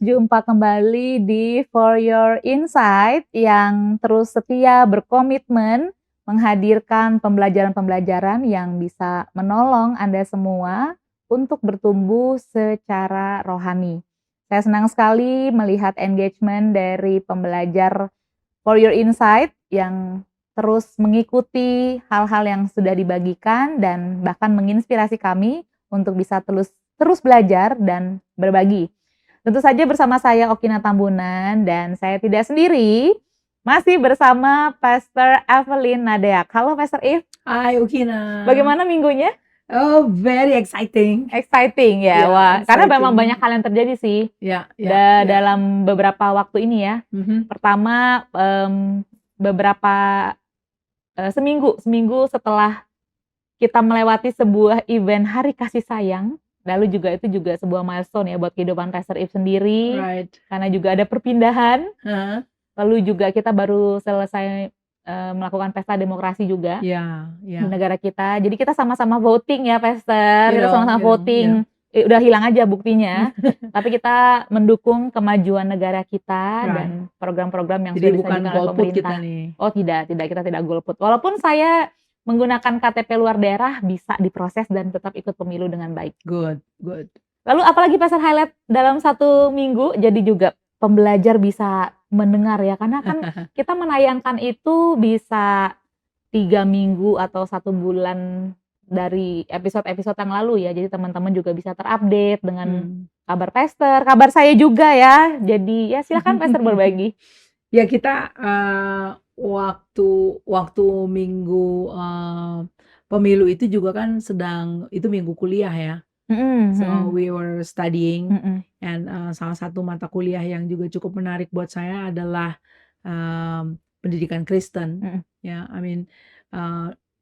jumpa kembali di For Your Insight yang terus setia berkomitmen menghadirkan pembelajaran-pembelajaran yang bisa menolong Anda semua untuk bertumbuh secara rohani. Saya senang sekali melihat engagement dari pembelajar For Your Insight yang terus mengikuti hal-hal yang sudah dibagikan dan bahkan menginspirasi kami untuk bisa terus belajar dan berbagi. Tentu saja bersama saya Okina Tambunan dan saya tidak sendiri, masih bersama Pastor Evelyn Nadeak. Halo Pastor Eve. Hai Okina. Bagaimana minggunya? Oh, very exciting. Exciting ya, wah. Karena memang banyak hal yang terjadi sih. Dalam beberapa waktu ini ya. Pertama, beberapa seminggu setelah kita melewati sebuah event Hari Kasih Sayang. Lalu juga itu juga sebuah milestone ya buat kehidupan Pastor Eve sendiri. Right. Karena juga ada perpindahan. Lalu juga kita baru selesai melakukan pesta demokrasi juga di negara kita. Jadi kita sama-sama voting ya Pastor. Kita sama-sama voting. Udah hilang aja buktinya. Tapi kita mendukung kemajuan negara kita dan program-program yang sudah disajikan oleh pemerintah. Oh tidak, kita tidak golput. Walaupun saya menggunakan KTP luar daerah bisa diproses dan tetap ikut pemilu dengan baik. Good. Lalu apalagi Pastor highlight dalam 1 minggu, jadi juga pembelajar bisa mendengar ya, karena kan kita menayangkan itu bisa 3 minggu atau 1 bulan dari episode-episode yang lalu ya, jadi teman-teman juga bisa terupdate dengan kabar Pastor, kabar saya juga ya, jadi ya silakan Pastor berbagi. Ya kita waktu minggu pemilu itu juga kan itu minggu kuliah ya. So we were studying and salah satu mata kuliah yang juga cukup menarik buat saya adalah pendidikan Kristen. Ya,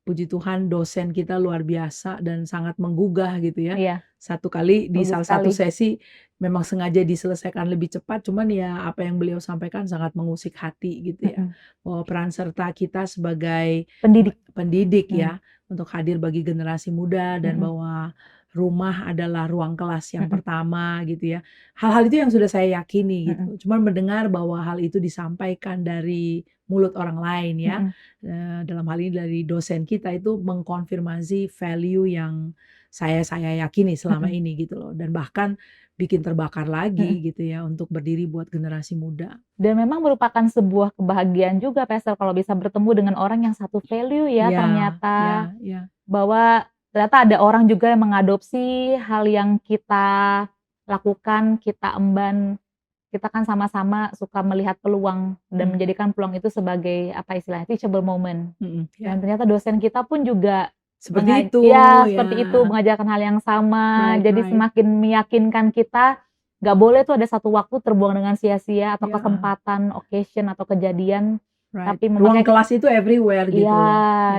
puji Tuhan dosen kita luar biasa dan sangat menggugah gitu ya. Satu kali di salah satu sesi memang sengaja diselesaikan lebih cepat, cuman ya apa yang beliau sampaikan sangat mengusik hati gitu ya. Bahwa peran serta kita sebagai pendidik ya untuk hadir bagi generasi muda dan bahwa rumah adalah ruang kelas yang pertama gitu ya. Hal-hal itu yang sudah saya yakini gitu. Cuman mendengar bahwa hal itu disampaikan dari mulut orang lain ya. Dalam hal ini dari dosen kita itu mengkonfirmasi value yang saya yakini selama ini gitu loh. Dan bahkan bikin terbakar lagi gitu ya untuk berdiri buat generasi muda. Dan memang merupakan sebuah kebahagiaan juga Pastor kalau bisa bertemu dengan orang yang satu value ya ternyata. Bahwa ternyata ada orang juga yang mengadopsi hal yang kita lakukan, kita emban. Kita kan sama-sama suka melihat peluang dan menjadikan peluang itu sebagai apa istilahnya teachable moment. Dan ternyata dosen kita pun juga seperti itu. Seperti itu mengajarkan hal yang sama. Jadi semakin meyakinkan kita nggak boleh tuh ada satu waktu terbuang dengan sia-sia atau kesempatan, occasion atau kejadian. Tapi ruang kelas itu everywhere gitu.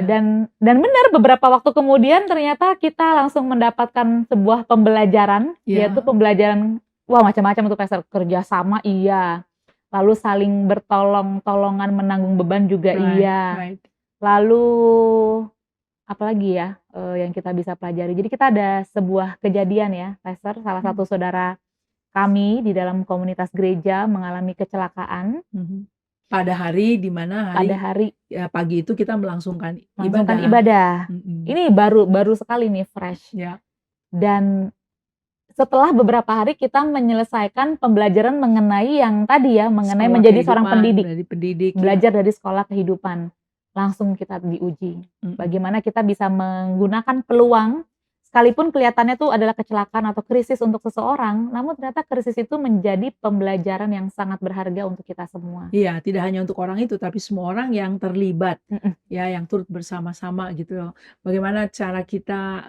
Dan benar beberapa waktu kemudian ternyata kita langsung mendapatkan sebuah pembelajaran, yaitu pembelajaran macam-macam untuk Pastor, kerjasama lalu saling bertolong-tolongan menanggung beban juga lalu apalagi ya yang kita bisa pelajari. Jadi kita ada sebuah kejadian ya Pastor, salah satu saudara kami di dalam komunitas gereja mengalami kecelakaan. Pada hari di mana pagi itu kita melangsungkan ibadah. Ini baru sekali nih fresh. Dan setelah beberapa hari kita menyelesaikan pembelajaran mengenai yang tadi ya, mengenai sekolah menjadi seorang pendidik. Belajar dari sekolah kehidupan. Langsung kita diuji. Bagaimana kita bisa menggunakan peluang sekalipun kelihatannya tuh adalah kecelakaan atau krisis untuk seseorang, namun ternyata krisis itu menjadi pembelajaran yang sangat berharga untuk kita semua. Iya, tidak hanya untuk orang itu, tapi semua orang yang terlibat, ya, yang turut bersama-sama gitu loh. Bagaimana cara kita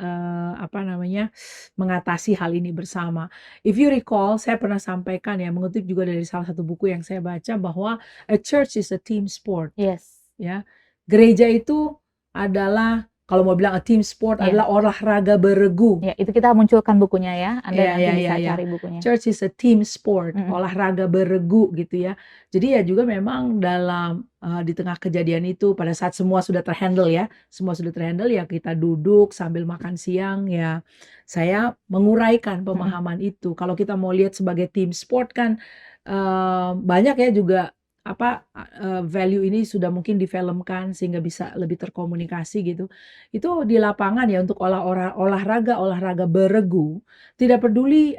mengatasi hal ini bersama. If you recall, saya pernah sampaikan ya, mengutip juga dari salah satu buku yang saya baca bahwa a church is a team sport. Yes. Ya, gereja itu adalah kalau mau bilang a team sport Iya. adalah olahraga beregu. Ya, itu kita munculkan bukunya ya. Anda nanti Iya, bisa iya, iya. cari bukunya. Church is a team sport, Mhm. olahraga beregu gitu ya. Jadi ya juga memang dalam di tengah kejadian itu pada saat semua sudah terhandle ya, semua sudah terhandle ya kita duduk sambil makan siang ya. Saya menguraikan pemahaman itu. Kalau kita mau lihat sebagai team sport kan banyak ya juga value ini sudah mungkin difilmkan sehingga bisa lebih terkomunikasi gitu. Itu di lapangan ya untuk olahraga beregu, tidak peduli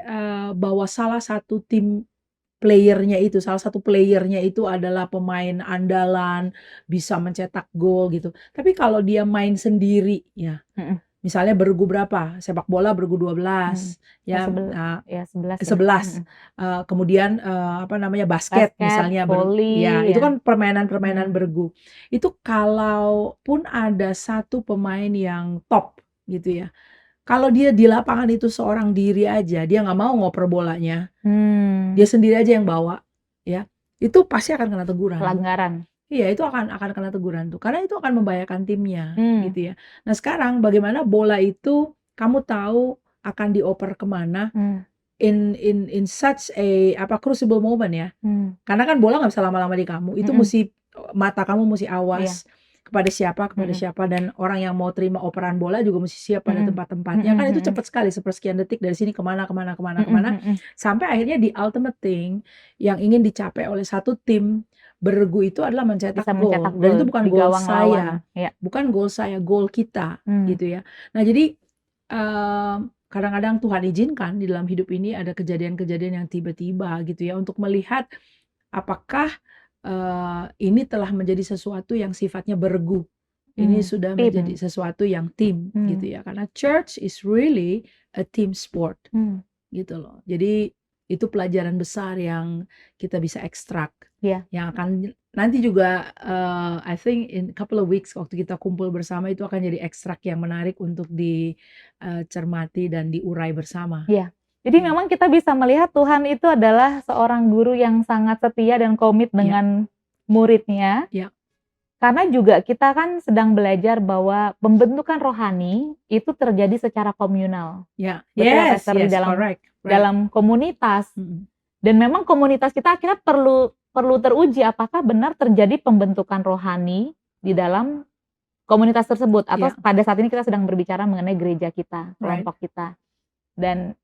bahwa salah satu playernya itu adalah pemain andalan, bisa mencetak gol gitu. Tapi kalau dia main sendiri ya, Mhm. misalnya beregu berapa, sepak bola beregu Mhm. 12 ya, Ya 11 ya. 11, Mhm. kemudian, basket Basket, misalnya ya voli itu ya. kan permainan-permainan Mhm. bergu. Itu kalaupun ada satu pemain yang top gitu ya, kalau dia di lapangan itu seorang diri aja, dia nggak mau ngoper bolanya, dia Hmm. sendiri aja yang bawa ya, itu pasti akan kena teguran. Pelanggaran. Iya, itu akan kena teguran tuh, karena itu akan membahayakan timnya, Hmm. gitu ya. Nah, sekarang bagaimana bola itu kamu tahu akan dioper kemana Hmm. in such crucible moment ya. Hmm. Karena kan bola nggak bisa lama-lama di kamu, itu Mhm. mata kamu mesti Iya. awas kepada Mhm. siapa, dan orang yang mau terima operan bola juga mesti siap pada Mhm. tempat-tempatnya. Mhm Kan itu mhm. cepat sekali, sepersekian detik dari sini kemana, Mhm mhm. sampai akhirnya di ultimate thing yang ingin dicapai oleh satu tim beregu itu adalah mencetak Bisa mencetak gol, dan itu gol bukan di gol gawang lawan. saya, Ya. gol kita, Hmm. gitu ya. Nah, jadi, kadang-kadang Tuhan izinkan di dalam hidup ini ada kejadian-kejadian yang tiba-tiba gitu ya, untuk melihat apakah, ini telah menjadi sesuatu yang sifatnya beregu. Ini sudah menjadi Tim. sesuatu yang tim Hmm. gitu ya, karena church is really a team sport Hmm. gitu loh. Jadi itu pelajaran besar yang kita bisa ekstrak, Iya. yang akan nanti juga, I think in couple of weeks waktu kita kumpul bersama itu akan jadi ekstrak yang menarik untuk cermati dan diurai bersama. Iya. Jadi Iya. memang kita bisa melihat Tuhan itu adalah seorang guru yang sangat setia dan komit Iya. dengan muridnya. Iya. Karena juga kita kan sedang belajar bahwa pembentukan rohani itu terjadi secara komunal. Ya, Betul ya, yes, Pastor, di yes, correct, right. dalam komunitas. Mhm. Dan memang komunitas kita akhirnya perlu teruji apakah benar terjadi pembentukan rohani di dalam komunitas tersebut, atau Iya. pada saat ini kita sedang berbicara mengenai gereja kita, Right. kelompok kita. Dan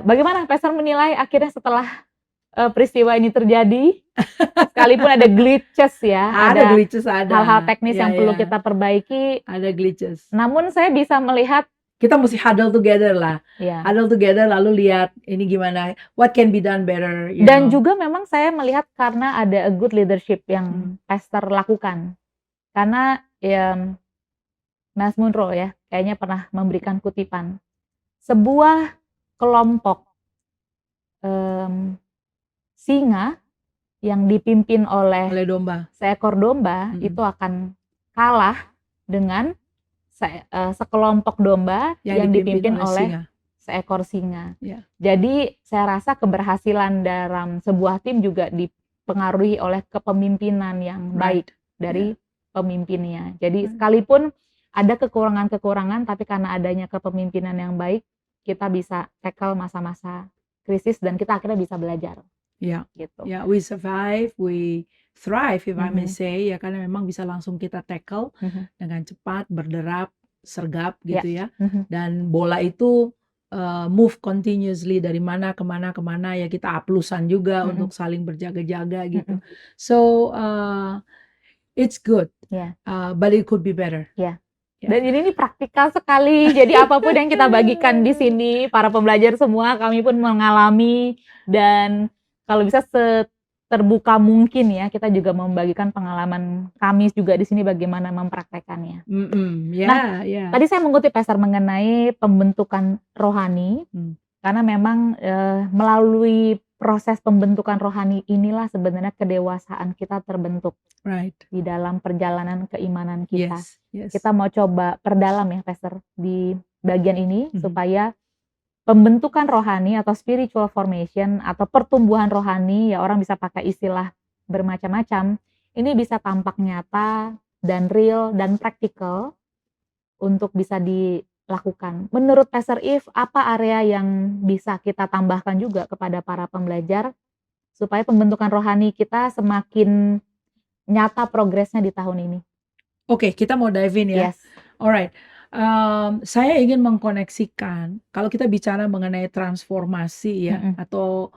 bagaimana Pastor menilai akhirnya setelah peristiwa ini terjadi, sekalipun ada glitches ya, Ada glitches, hal-hal teknis ya, yang perlu ya. kita perbaiki, Ada glitches. namun saya bisa melihat Kita mesti huddle together lah. ya. Huddle together lalu lihat ini gimana, what can be done better, you Dan know. juga memang saya melihat karena ada a good leadership yang Pastor lakukan. Karena Mas Munro ya, kayaknya pernah memberikan kutipan. Sebuah kelompok singa yang dipimpin oleh domba. seekor domba itu akan kalah dengan sekelompok domba yang dipimpin oleh singa. Seekor singa. Yeah. Jadi saya rasa keberhasilan dalam sebuah tim juga dipengaruhi oleh kepemimpinan yang baik dari pemimpinnya. Jadi sekalipun ada kekurangan-kekurangan, tapi karena adanya kepemimpinan yang baik, kita bisa tackle masa-masa krisis dan kita akhirnya bisa belajar. Ya, Gitu. ya, we survive, we thrive, if I may say, ya, karena memang bisa langsung kita tackle dengan cepat, berderap, sergap gitu ya. Dan bola itu move continuously dari mana kemana ya, kita aplusan juga untuk saling berjaga-jaga gitu. So it's good, but it could be better. Ya. Dan ini praktikal sekali. Jadi apapun yang kita bagikan di sini, para pembelajar semua, kami pun mengalami, dan kalau bisa terbuka mungkin ya, kita juga membagikan pengalaman kami juga di sini bagaimana mempraktekannya. Tadi saya mengutip Pastor mengenai pembentukan rohani, karena memang melalui proses pembentukan rohani inilah sebenarnya kedewasaan kita terbentuk di dalam perjalanan keimanan kita. Yes. Kita mau coba perdalam ya Pastor di bagian ini supaya pembentukan rohani atau spiritual formation atau pertumbuhan rohani, ya orang bisa pakai istilah bermacam-macam, ini bisa tampak nyata dan real dan praktikal untuk bisa dilakukan. Menurut Pastor If, apa area yang bisa kita tambahkan juga kepada para pembelajar supaya pembentukan rohani kita semakin nyata progresnya di tahun ini? Oke, kita mau dive in ya. Yes. Alright, saya ingin mengkoneksikan kalau kita bicara mengenai transformasi ya atau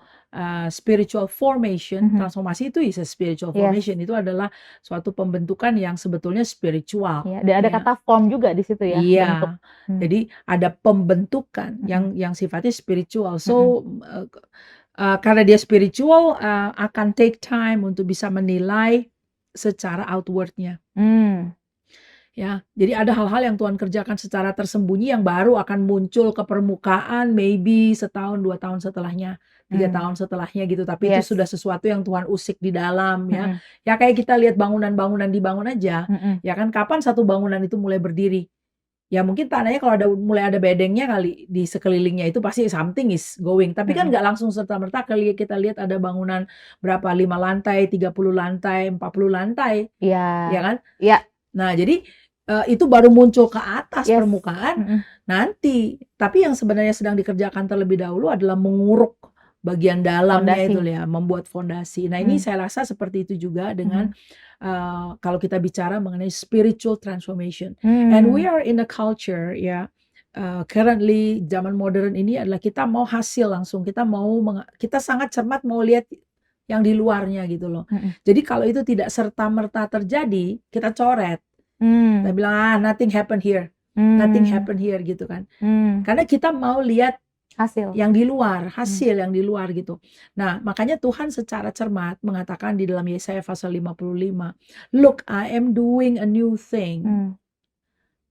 spiritual formation, transformasi itu is a spiritual Yes. formation, itu adalah suatu pembentukan yang sebetulnya spiritual. Ya, dan ada Ya. kata form juga di situ ya, bentuk. Iya, jadi ada pembentukan yang sifatnya spiritual. So karena dia spiritual, akan take time untuk bisa menilai secara outward-nya. Ya, jadi ada hal-hal yang Tuhan kerjakan secara tersembunyi yang baru akan muncul ke permukaan maybe setahun, 2 tahun setelahnya, 3 tahun setelahnya gitu. Tapi itu Yes. sudah sesuatu yang Tuhan usik di dalam ya. Ya kayak kita lihat bangunan-bangunan dibangun aja, ya kan kapan satu bangunan itu mulai berdiri? Ya mungkin tanahnya kalau mulai ada bedengnya kali di sekelilingnya itu pasti something is going. Tapi kan nggak langsung serta-merta kali kita lihat ada bangunan berapa 5 lantai, 30 lantai, 40 lantai, Iya. ya kan? Iya. Nah, jadi itu baru muncul ke atas Yes. permukaan nanti. Tapi yang sebenarnya sedang dikerjakan terlebih dahulu adalah menguruk bagian dalamnya Fondasi. itu ya, membuat fondasi. Nah, ini saya rasa seperti itu juga dengan kalau kita bicara mengenai spiritual transformation. And we are in a culture ya, currently zaman modern ini adalah kita mau hasil langsung, kita sangat cermat mau lihat yang di luarnya gitu loh. Jadi kalau itu tidak serta-merta terjadi, kita coret. Kita bilang nothing happen here, nothing happen here gitu kan. Karena kita mau lihat hasil yang di luar, hasil yang di luar gitu. Nah, makanya Tuhan secara cermat mengatakan di dalam Yesaya pasal 55, "Look, I am doing a new thing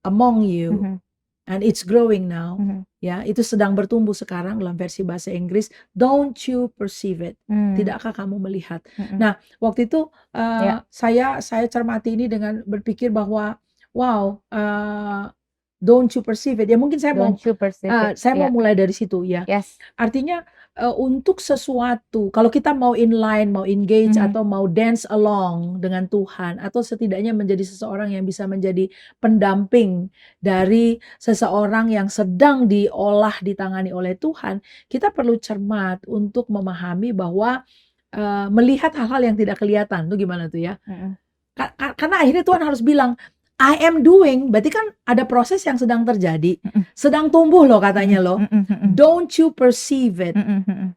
among you, and it's growing now." Ya, itu sedang bertumbuh sekarang dalam versi bahasa Inggris. Don't you perceive it? Tidakkah kamu melihat? Nah, waktu itu saya cermati ini dengan berpikir bahwa wow, don't you perceive it? Ya mungkin saya mau mulai dari situ ya. Yes. Artinya untuk sesuatu, kalau kita mau inline, mau engage atau mau dance along dengan Tuhan, atau setidaknya menjadi seseorang yang bisa menjadi pendamping dari seseorang yang sedang diolah, ditangani oleh Tuhan, kita perlu cermat untuk memahami bahwa melihat hal-hal yang tidak kelihatan. Itu gimana tuh ya? Karena akhirnya Tuhan harus bilang, I am doing, berarti kan ada proses yang sedang terjadi, sedang tumbuh loh katanya loh. Don't you perceive it?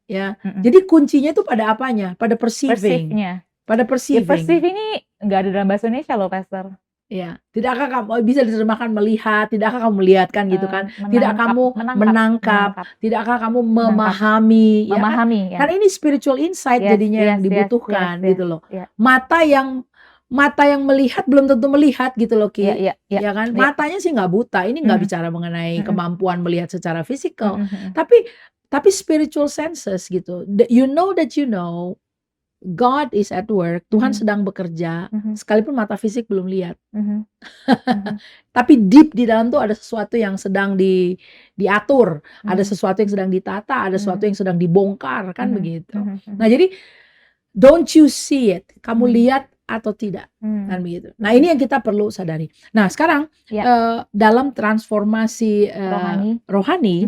Ya, jadi kuncinya itu pada apanya? Pada perceiving. Pada perceiving. Ya, perceive ini nggak ada dalam bahasa Indonesia loh, Pastor. Ya, tidakkah kamu bisa diterjemahkan melihat? Tidakkah kamu melihat kan gitu kan? Tidak kamu menangkap, tidakkah kamu memahami? Memahami, ya kan? Karena ini spiritual insight jadinya yang dibutuhkan gitu loh. Mata yang melihat belum tentu melihat gitu loh Ki, ya kan? Matanya sih nggak buta, ini nggak bicara mengenai kemampuan melihat secara fisikal, tapi spiritual senses gitu. You know that you know God is at work, Tuhan sedang bekerja, sekalipun mata fisik belum lihat. Tapi deep di dalam tuh ada sesuatu yang sedang diatur, ada sesuatu yang sedang ditata, ada sesuatu yang sedang dibongkar, kan begitu. Nah, jadi don't you see it? Kamu lihat atau tidak, kan begitu. Nah, ini yang kita perlu sadari. Nah, sekarang dalam transformasi rohani,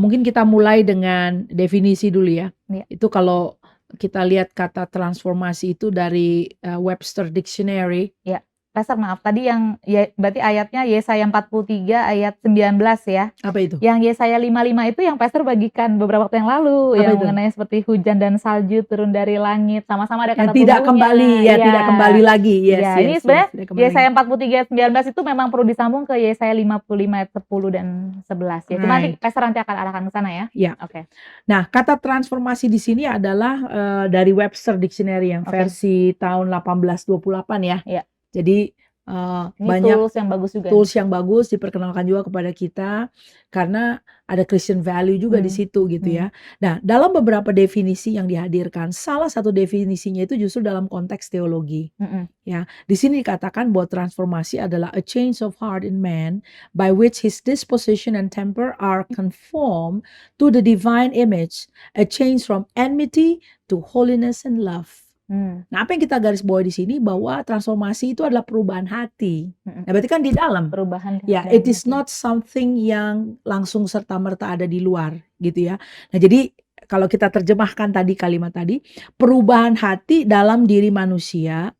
mungkin kita mulai dengan definisi dulu ya. Itu kalau kita lihat kata transformasi itu dari Webster Dictionary. Ya, Pastor maaf, tadi yang berarti ayatnya Yesaya 43 ayat 19 ya. Apa itu? Yang Yesaya 55 itu yang Pastor bagikan beberapa waktu yang lalu, yang mengenai seperti hujan dan salju turun dari langit, sama-sama ada kata tidak kembali, tidak kembali lagi. Ini sebenarnya Yesaya 43 ayat 19 itu memang perlu disambung ke Yesaya 55 ayat 10 dan 11 ya. Cuma nanti Pastor nanti akan arahkan ke sana ya. Ya. Oke. Nah, kata transformasi di sini adalah dari Webster Dictionary yang versi tahun 1828 ya. Iya. Jadi banyak tools yang bagus juga. Tools yang bagus diperkenalkan juga kepada kita karena ada Christian value juga di situ gitu ya. Nah, dalam beberapa definisi yang dihadirkan, salah satu definisinya itu justru dalam konteks teologi. Ya, di sini dikatakan bahwa transformasi adalah a change of heart in man by which his disposition and temper are conformed to the divine image, a change from enmity to holiness and love. Nah, apa yang kita garis bawahi di sini bahwa transformasi itu adalah perubahan hati. Nah, berarti kan di dalam. Perubahan Ya, dalam it is hati. not something yang langsung serta-merta ada di luar, gitu ya. Nah, jadi kalau kita terjemahkan tadi kalimat tadi, perubahan hati dalam diri manusia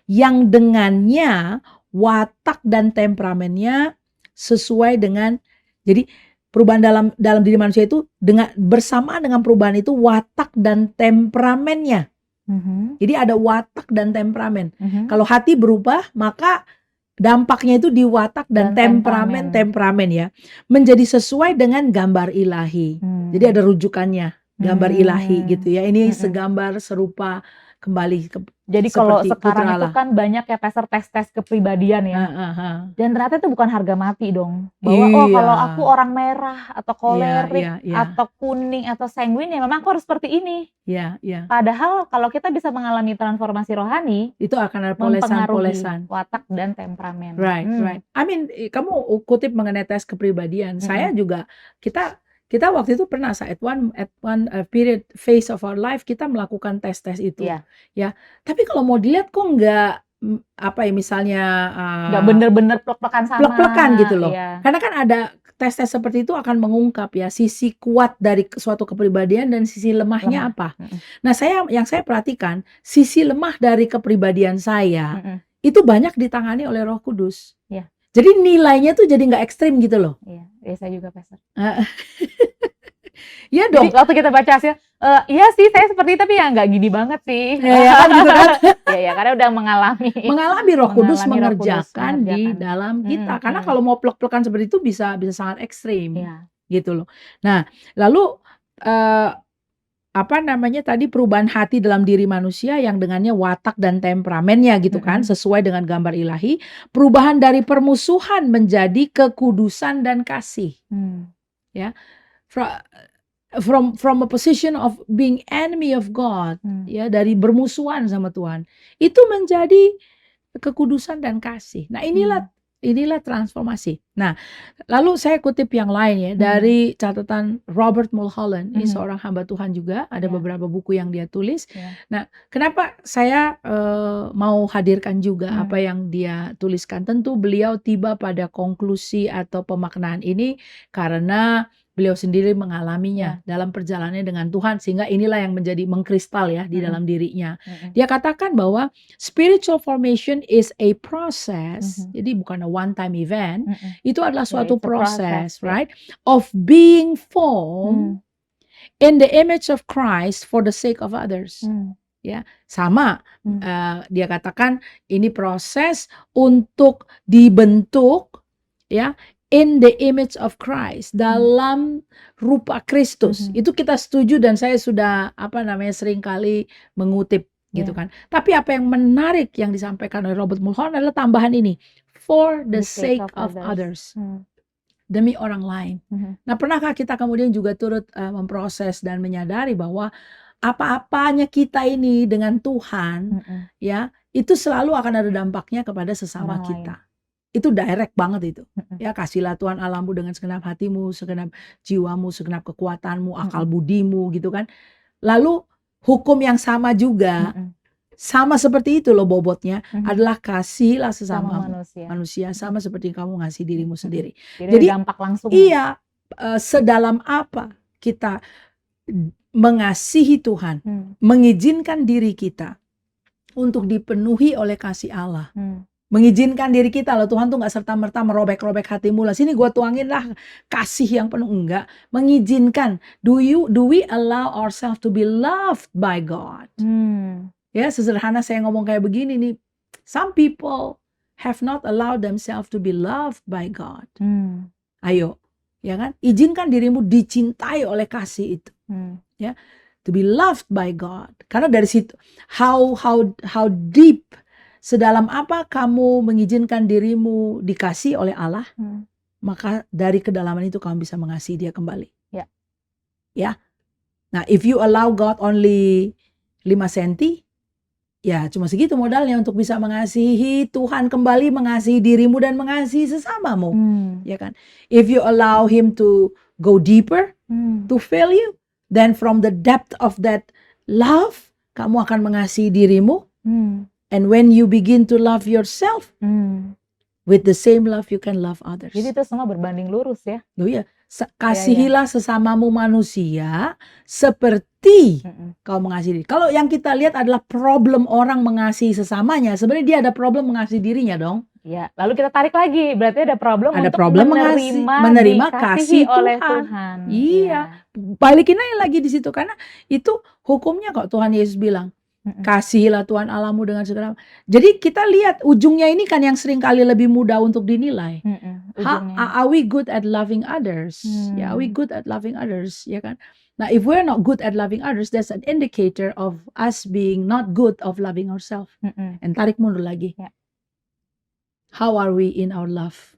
yang dengannya watak dan temperamennya sesuai dengan, jadi perubahan dalam diri manusia itu bersamaan dengan perubahan itu watak dan temperamennya. Jadi ada watak dan temperamen. Kalau hati berubah, maka dampaknya itu di watak dan temperamen ya. Menjadi sesuai dengan gambar ilahi. Jadi ada rujukannya, gambar ilahi gitu ya. Ini segambar serupa kembali Jadi kalau sekarang itu kan banyak ya Pastor tes-tes kepribadian ya. Dan ternyata itu bukan harga mati dong. Bahwa kalau aku orang merah atau kolerik atau kuning atau sanguin ya memang aku harus seperti ini. Padahal kalau kita bisa mengalami transformasi rohani, itu akan ada polesan watak dan temperamen. Right. I mean, kamu kutip mengenai tes kepribadian. Saya juga kita waktu itu pernah at one period phase of our life kita melakukan tes itu. Ya. Tapi kalau mau dilihat kok nggak misalnya nggak bener-bener plek-plekan sama. Plek-plekan gitu loh. Karena kan ada tes seperti itu akan mengungkap ya sisi kuat dari suatu kepribadian dan sisi lemahnya apa. Nah, yang saya perhatikan sisi lemah dari kepribadian saya itu banyak ditangani oleh Roh Kudus. Jadi nilainya tuh jadi nggak ekstrim gitu loh. Iya, saya juga Pastor. Iya dong. Jadi waktu kita baca hasil, iya sih saya seperti itu, tapi ya nggak gini banget sih. Kan gitu kan. Iya, karena udah mengalami Roh Kudus mengerjakan di dalam kita. Karena kalau mau plek-plekan seperti itu bisa sangat ekstrim. Gitu loh. Nah, lalu tadi perubahan hati dalam diri manusia yang dengannya watak dan temperamennya gitu kan sesuai dengan gambar ilahi, perubahan dari permusuhan menjadi kekudusan dan kasih. Ya. From a position of being enemy of God, ya, dari bermusuhan sama Tuhan, itu menjadi kekudusan dan kasih. Nah, inilah transformasi. Nah, lalu saya kutip yang lain ya dari catatan Robert Mulholland. Ini seorang hamba Tuhan juga, ada beberapa buku yang dia tulis. Nah, kenapa saya mau hadirkan juga apa yang dia tuliskan? Tentu beliau tiba pada konklusi atau pemaknaan ini karena beliau sendiri mengalaminya dalam perjalanannya dengan Tuhan, sehingga inilah yang menjadi mengkristal ya di dalam dirinya. Dia katakan bahwa spiritual formation is a process, jadi bukan a one time event, itu adalah suatu proses, right, of being formed in the image of Christ for the sake of others. Ya, sama dia katakan ini proses untuk dibentuk ya in the image of Christ, dalam rupa Kristus. Itu kita setuju dan saya sudah sering kali mengutip gitu kan. Tapi apa yang menarik yang disampaikan oleh Robert Mulholland adalah tambahan ini, for the sake of others. Demi orang lain. Nah, pernahkah kita kemudian juga turut memproses dan menyadari bahwa apa-apanya kita ini dengan Tuhan ya, itu selalu akan ada dampaknya kepada sesama kita. Itu direct banget itu. Ya, kasihlah Tuhan Allahmu dengan segenap hatimu, segenap jiwamu, segenap kekuatanmu, akal budimu gitu kan. Lalu hukum yang sama juga, sama seperti itu loh bobotnya, adalah kasihlah sesama manusia sama seperti kamu ngasih dirimu sendiri. Jadi dampak langsung. Iya, sedalam apa kita mengasihi Tuhan, mengizinkan diri kita untuk dipenuhi oleh kasih Allah. Mengizinkan diri kita loh, Tuhan tuh gak serta-merta merobek-robek hatimu lah, sini gue tuangin lah kasih yang penuh, enggak. Mengizinkan, do we allow ourselves to be loved by God? Ya, sesederhana saya ngomong kayak begini nih, some people have not allowed themselves to be loved by God. Ayo, ya kan, izinkan dirimu dicintai oleh kasih itu. Ya, to be loved by God. Karena dari situ, how deep, sedalam apa kamu mengizinkan dirimu dikasih oleh Allah, maka dari kedalaman itu kamu bisa mengasihi dia kembali. Ya. Nah, if you allow God only 5 senti, ya cuma segitu modalnya untuk bisa mengasihi Tuhan kembali, mengasihi dirimu dan mengasihi sesamamu. Ya kan? If you allow him to go deeper, to fill you, then from the depth of that love, kamu akan mengasihi dirimu. Hmm. And when you begin to love yourself, Hmm. with the same love you can love others. Jadi itu semua berbanding lurus ya. Oh iya, kasihilah sesamamu manusia seperti kau mengasihi diri. Kalau yang kita lihat adalah problem orang mengasihi sesamanya, sebenarnya dia ada problem mengasihi dirinya dong. Ya, lalu kita tarik lagi, berarti ada problem Ada untuk problem menerima kasih oleh Tuhan. Tuhan. Iya, balikin aja lagi di situ karena itu hukumnya kok Tuhan Yesus bilang. Kasihilah Tuhan Allahmu dengan segala. Jadi kita lihat ujungnya ini kan yang sering kali lebih mudah untuk dinilai. Are we good at loving others? Ya, are we good at loving others? Ya kan? Nah, if we're not good at loving others, that's an indicator of us being not good of loving ourselves. And tarik mundur lagi. Yeah. How are we in our love?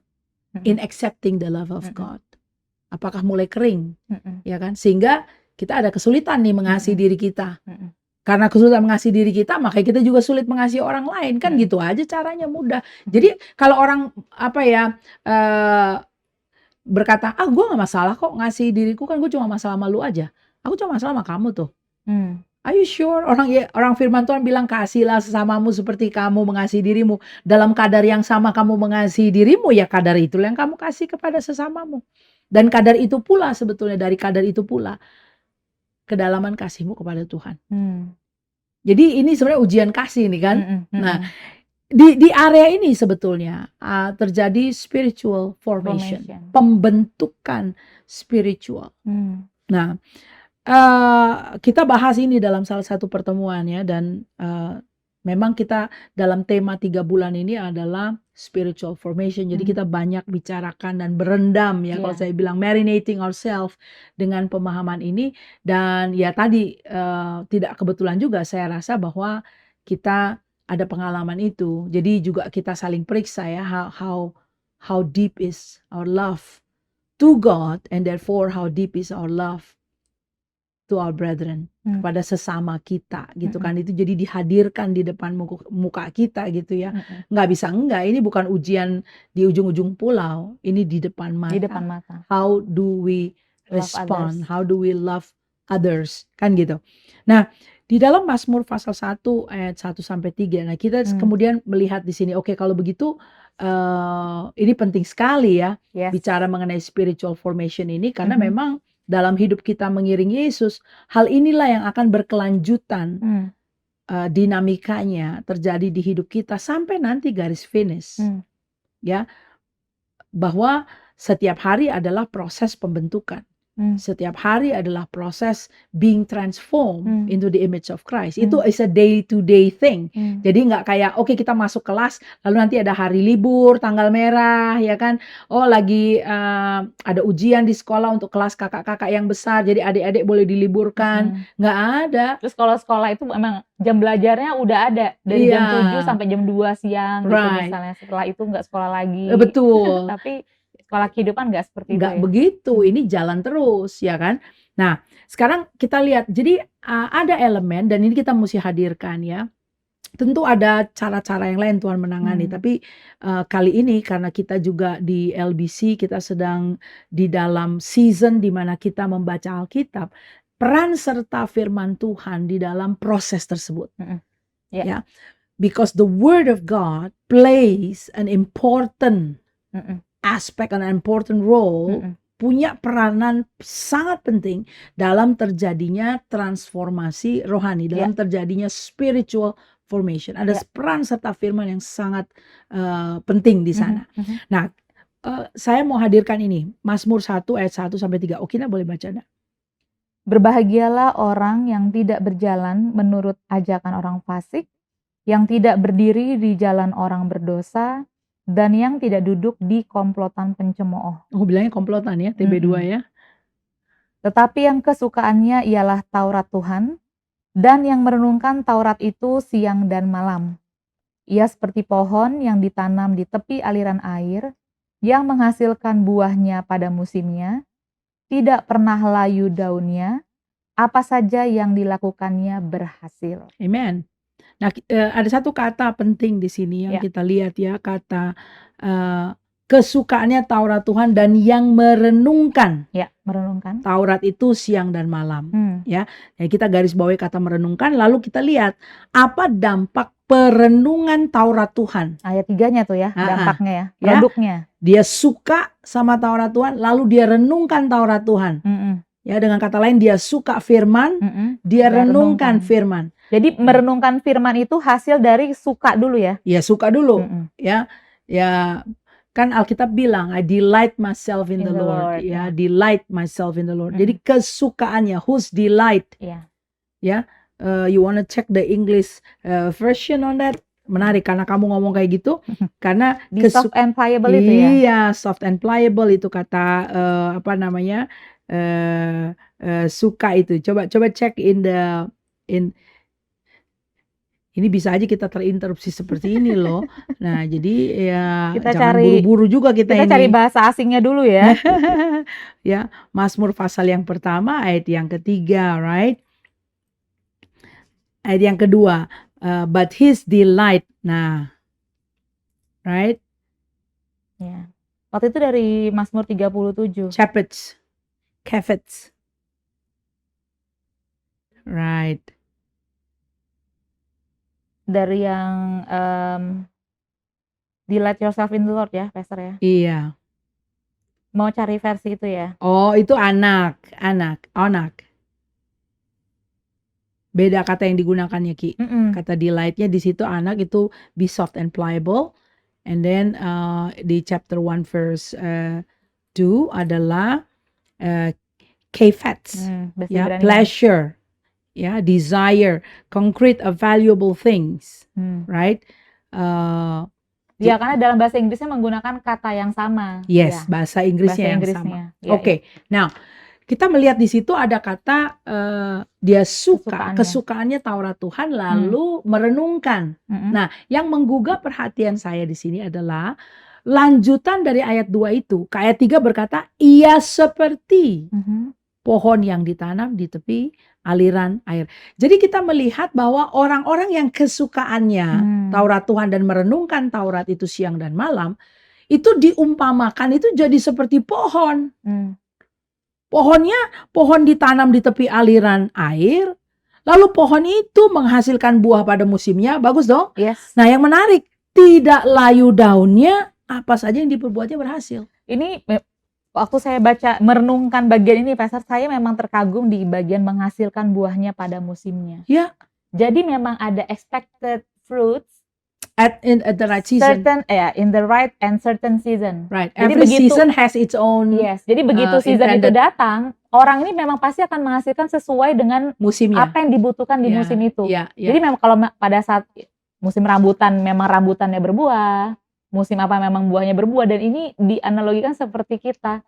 In accepting the love of God? Apakah mulai kering? Ya kan? Sehingga kita ada kesulitan nih mengasihi diri kita. Karena kesulitan mengasihi diri kita, makanya kita juga sulit mengasihi orang lain. Kan gitu aja caranya, mudah. Jadi kalau orang berkata, gue gak masalah kok ngasihi diriku, kan gue cuma masalah sama lu aja. Aku cuma masalah sama kamu tuh. Are you sure? Orang firman Tuhan bilang, kasihlah sesamamu seperti kamu mengasihi dirimu. Dalam kadar yang sama kamu mengasihi dirimu, ya kadar itulah yang kamu kasih kepada sesamamu. Dan kadar itu pula sebetulnya, dari kadar itu pula kedalaman kasihmu kepada Tuhan. Jadi ini sebenarnya ujian kasih nih kan. Nah, di area ini sebetulnya terjadi spiritual formation. Pembentukan spiritual. Nah, kita bahas ini dalam salah satu pertemuan ya, dan memang kita dalam tema 3 bulan ini adalah spiritual formation. Jadi kita banyak bicarakan dan berendam ya, kalau saya bilang marinating ourselves dengan pemahaman ini. Dan ya tadi tidak kebetulan juga saya rasa bahwa kita ada pengalaman itu. Jadi juga kita saling periksa ya, how deep is our love to God, and therefore how deep is our love to our brethren, kepada sesama kita gitu kan. Itu jadi dihadirkan di depan muka kita gitu ya. Nggak bisa enggak, ini bukan ujian di ujung-ujung pulau, ini di depan mata. Di depan mata. How do we respond? How do we love others? Kan gitu. Nah, di dalam Mazmur pasal 1 ayat 1 sampai 3. Nah, kita kemudian melihat di sini, oke, kalau begitu ini penting sekali ya, bicara mengenai spiritual formation ini, karena memang dalam hidup kita mengiring Yesus, hal inilah yang akan berkelanjutan, dinamikanya terjadi di hidup kita sampai nanti garis finish. Ya, bahwa setiap hari adalah proses pembentukan. Setiap hari adalah proses being transformed into the image of Christ. Itu is a day-to-day thing. Jadi nggak kayak oke, kita masuk kelas lalu nanti ada hari libur, tanggal merah ya kan. Oh, lagi ada ujian di sekolah untuk kelas kakak-kakak yang besar, jadi adik-adik boleh diliburkan. Nggak ada. Terus kalau sekolah itu emang jam belajarnya udah ada dari jam 7 sampai jam 2 siang gitu misalnya. Setelah itu nggak sekolah lagi. Betul. Tapi sekolah kehidupan nggak seperti nggak itu ya? Begitu, ini jalan terus ya kan. Nah, sekarang kita lihat, jadi ada elemen, dan ini kita mesti hadirkan ya. Tentu ada cara-cara yang lain Tuhan menangani, tapi kali ini karena kita juga di LBC, kita sedang di dalam season di mana kita membaca Alkitab, peran serta firman Tuhan di dalam proses tersebut. Ya, because the Word of God plays an important aspect, an important role, punya peranan sangat penting dalam terjadinya transformasi rohani, dalam terjadinya spiritual formation. Ada peran serta firman yang sangat penting di sana. Nah, saya mau hadirkan ini, Mazmur 1 ayat 1 sampai 3. Okina boleh baca enggak? Berbahagialah orang yang tidak berjalan menurut ajakan orang fasik, yang tidak berdiri di jalan orang berdosa, dan yang tidak duduk di komplotan pencemooh. Oh, bilangnya komplotan ya, TB2 ya. Tetapi yang kesukaannya ialah Taurat Tuhan, dan yang merenungkan Taurat itu siang dan malam. Ia seperti pohon yang ditanam di tepi aliran air, yang menghasilkan buahnya pada musimnya, tidak pernah layu daunnya, apa saja yang dilakukannya berhasil. Amen. Nah, ada satu kata penting di sini yang kita lihat ya, kata kesukaannya Taurat Tuhan dan yang merenungkan. Ya, merenungkan. Taurat itu siang dan malam. Hmm. Ya, kita garis bawahi kata merenungkan, lalu kita lihat apa dampak perenungan Taurat Tuhan. Ayat 3-nya tuh ya, dampaknya ya, Ya. produknya. Dia suka sama Taurat Tuhan, lalu dia renungkan Taurat Tuhan. Ya, dengan kata lain dia suka firman, dia renungkan firman. Jadi merenungkan firman itu hasil dari suka dulu ya? Ya, suka dulu. Ya, kan Alkitab bilang, I delight myself in the Lord. Ya, delight myself in the Lord. Jadi kesukaannya, whose delight. Ya, you wanna check the English version on that? Menarik karena kamu ngomong kayak gitu. Karena soft and pliable itu ya? Iya, soft and pliable itu kata suka itu. Coba cek ini bisa aja kita terinterupsi seperti ini loh. Nah, jadi ya kita jangan buru-buru juga kita ini. Cari bahasa asingnya dulu ya. Ya, Mazmur pasal yang pertama ayat yang ketiga, right? Ayat yang kedua, but his delight. Nah, right? Ya. Waktu itu dari Mazmur 37. Kefets. Right. Dari yang delight yourself in the Lord ya, Pastor ya? Iya. Mau cari versi itu ya? Oh, itu anak. Beda kata yang digunakannya, Ki. Kata delightnya di situ anak itu be soft and pliable. And then di chapter 1 verse 2 adalah kefets. Ya, pleasure. Ya, desire, concrete of valuable things, right? Ya, karena dalam bahasa Inggrisnya menggunakan kata yang sama. Yes, ya. Bahasa Inggrisnya yang sama. Oke. Now, kita melihat di situ ada kata dia suka, kesukaannya Taurat Tuhan lalu merenungkan. Nah, yang menggugah perhatian saya di sini adalah lanjutan dari ayat 2 itu. Ke ayat 3 berkata, ia seperti pohon yang ditanam di tepi aliran air. Jadi kita melihat bahwa orang-orang yang kesukaannya Taurat Tuhan dan merenungkan Taurat itu siang dan malam, itu diumpamakan itu jadi seperti pohon. Pohon ditanam di tepi aliran air, lalu pohon itu menghasilkan buah pada musimnya, bagus dong? Yes. Nah, yang menarik, tidak layu daunnya, apa saja yang diperbuatnya berhasil. Ini waktu saya baca merenungkan bagian ini, Pastor, saya memang terkagum di bagian menghasilkan buahnya pada musimnya. Ya. Jadi memang ada expected fruits at the right season. In the right and certain season. Right. Every season has its own. Yes. Jadi begitu season itu datang, orang ini memang pasti akan menghasilkan sesuai dengan musimnya. Apa yang dibutuhkan di musim itu. Jadi memang kalau pada saat musim rambutan memang rambutannya berbuah. Musim apa memang buahnya berbuah, dan ini dianalogikan seperti kita.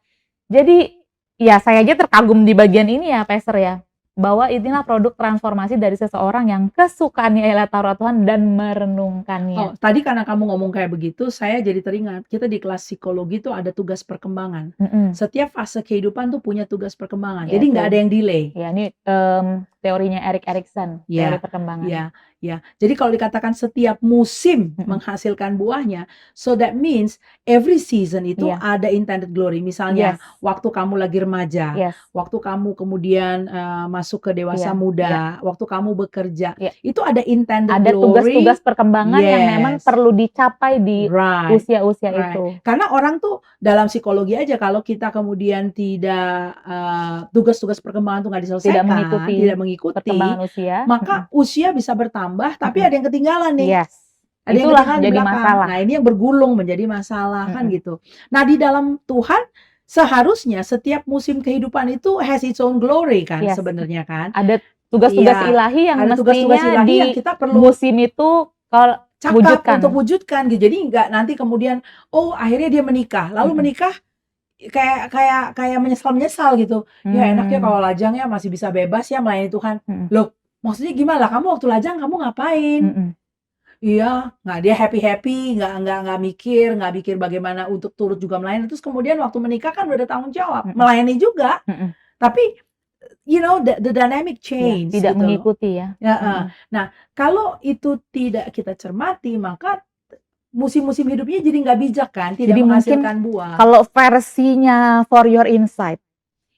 Jadi ya saya aja terkagum di bagian ini ya, Pastor ya, bahwa inilah produk transformasi dari seseorang yang kesukaannya ialah Taurat Tuhan dan merenungkannya. Oh, tadi karena kamu ngomong kayak begitu, saya jadi teringat kita di kelas psikologi itu ada tugas perkembangan. Setiap fase kehidupan tuh punya tugas perkembangan. Jadi nggak ada yang delay. Ya, ini teorinya Erik Erikson, teori perkembangan. Ya. Jadi kalau dikatakan setiap musim menghasilkan buahnya, so that means every season itu ada intended glory. Misalnya waktu kamu lagi remaja, waktu kamu kemudian masuk ke dewasa muda, waktu kamu bekerja, itu ada intended glory. Ada tugas-tugas perkembangan yang memang perlu dicapai di usia-usia itu. Karena orang tuh dalam psikologi aja kalau kita kemudian tidak tugas-tugas perkembangan tuh nggak diselesaikan, tidak mengikuti perkembangan usia, maka usia bisa bertambah, tapi ada yang ketinggalan nih. Ada yang ketinggalan jadi masalah. Nah, ini yang bergulung menjadi masalah kan gitu. Nah, di dalam Tuhan seharusnya setiap musim kehidupan itu has its own glory kan sebenarnya kan. Ada tugas-tugas ilahi yang mestinya yang kita perlu musim itu kalau cakap untuk wujudkan gitu. Jadi nggak nanti kemudian akhirnya dia menikah, lalu menikah kayak menyesal gitu. Ya enaknya kalau lajang ya masih bisa bebas ya melayani Tuhan. Loh, maksudnya gimana? Kamu waktu lajang kamu ngapain? Iya, nggak dia happy, nggak mikir bagaimana untuk turut juga melayani. Terus kemudian waktu menikah kan udah ada tanggung jawab, melayani juga. Tapi you know the dynamic change. Tidak gitu mengikuti ya. Nah, kalau itu tidak kita cermati, maka musim-musim hidupnya jadi nggak bijak kan, tidak Jadi mungkin menghasilkan buah. kalau versinya For Your Insight,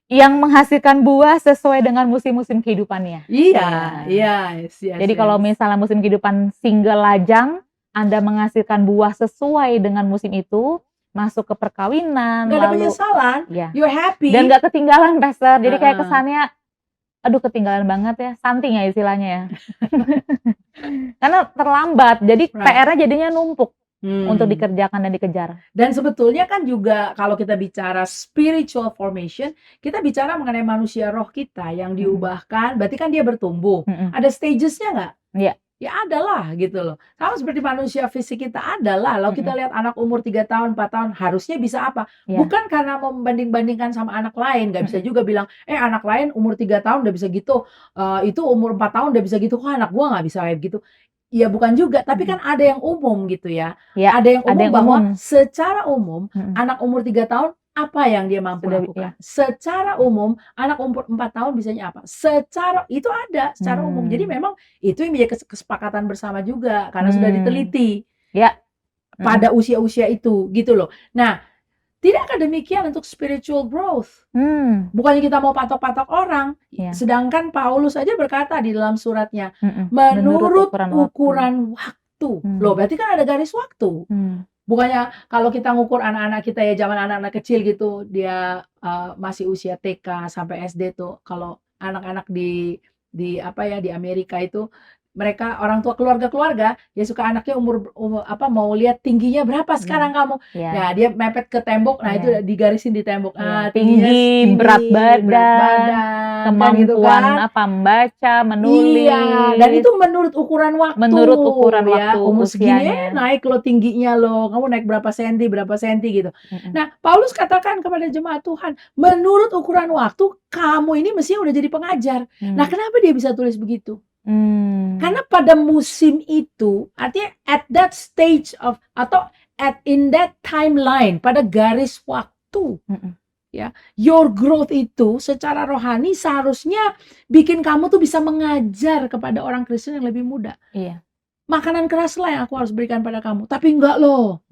yang menghasilkan buah sesuai dengan musim-musim kehidupannya. Iya, Ya. yes, yes, Jadi kalau yes. misalnya musim kehidupan single lajang, Anda menghasilkan buah sesuai dengan musim itu, masuk ke perkawinan, Nggak ada lalu penyesalan, ya, you're happy. dan nggak ketinggalan, Pastor. Jadi kayak Heeh. kesannya, aduh ketinggalan banget ya, stunting ya istilahnya ya. Karena terlambat, jadi Right. PR-nya jadinya numpuk untuk Hmm. dikerjakan dan dikejar. Dan sebetulnya kan juga kalau kita bicara spiritual formation, kita bicara mengenai manusia roh kita yang diubahkan, berarti kan dia bertumbuh. Mm-mm. Ada stages-nya nggak? Iya. Ya adalah gitu loh. Sama seperti manusia fisik kita adalah. Kalau kita lihat anak umur 3 tahun, 4 tahun, harusnya bisa apa? Iya. Bukan karena mau membanding-bandingkan sama anak lain. Nggak bisa juga bilang, anak lain umur 3 tahun udah bisa gitu. Itu umur 4 tahun udah bisa gitu. Kok anak gua nggak bisa kayak gitu? Ya bukan juga, tapi kan ada yang umum gitu ya. Ya, Ada yang ada umum yang bahwa umum. secara umum Mm-mm. anak umur 3 tahun apa yang dia mampu Sudah, lakukan. ya. Secara umum anak umur 4 tahun bisanya apa. Secara itu ada secara umum. Jadi memang itu yang menjadi kesepakatan bersama juga karena sudah diteliti Ya. pada usia-usia itu gitu loh. Nah, tidakkah demikian untuk spiritual growth? Bukannya kita mau patok-patok orang, Ya. sedangkan Paulus aja berkata di dalam suratnya, Mm-mm. menurut ukuran waktu. Loh, berarti kan ada garis waktu. Bukannya kalau kita ngukur anak-anak kita ya zaman anak-anak kecil gitu, dia masih usia TK sampai SD tuh, kalau anak-anak di apa ya di Amerika itu mereka orang tua keluarga ya suka anaknya umur apa mau lihat tingginya berapa sekarang kamu. Ya dia mepet ke tembok, nah itu digarisin di tembok. Tinggi, berat badan, kemampuan gitu kan. apa membaca, menulis. Iya, dan itu menurut ukuran waktu. Menurut ukuran ya, waktu umur segini usianya. naik lo tingginya lo, kamu naik berapa senti gitu. Nah, Paulus katakan kepada jemaat Tuhan, menurut ukuran waktu kamu ini mestinya udah jadi pengajar. Nah, kenapa dia bisa tulis begitu? Karena pada musim itu, artinya at that stage of atau in that timeline, pada garis waktu, ya, your growth itu secara rohani seharusnya bikin kamu tuh bisa mengajar kepada orang Kristen yang lebih muda. Iya. Makanan keras lah yang aku harus berikan pada kamu, tapi enggak loh.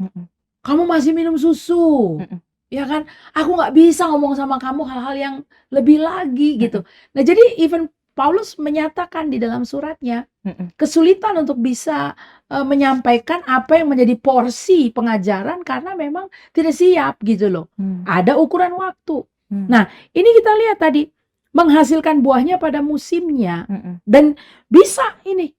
Kamu masih minum susu. Ya kan? Aku nggak bisa ngomong sama kamu hal-hal yang lebih lagi gitu. Nah, jadi even Paulus menyatakan di dalam suratnya kesulitan untuk bisa menyampaikan apa yang menjadi porsi pengajaran karena memang tidak siap gitu loh. Ada ukuran waktu. Nah, ini kita lihat tadi menghasilkan buahnya pada musimnya dan bisa ini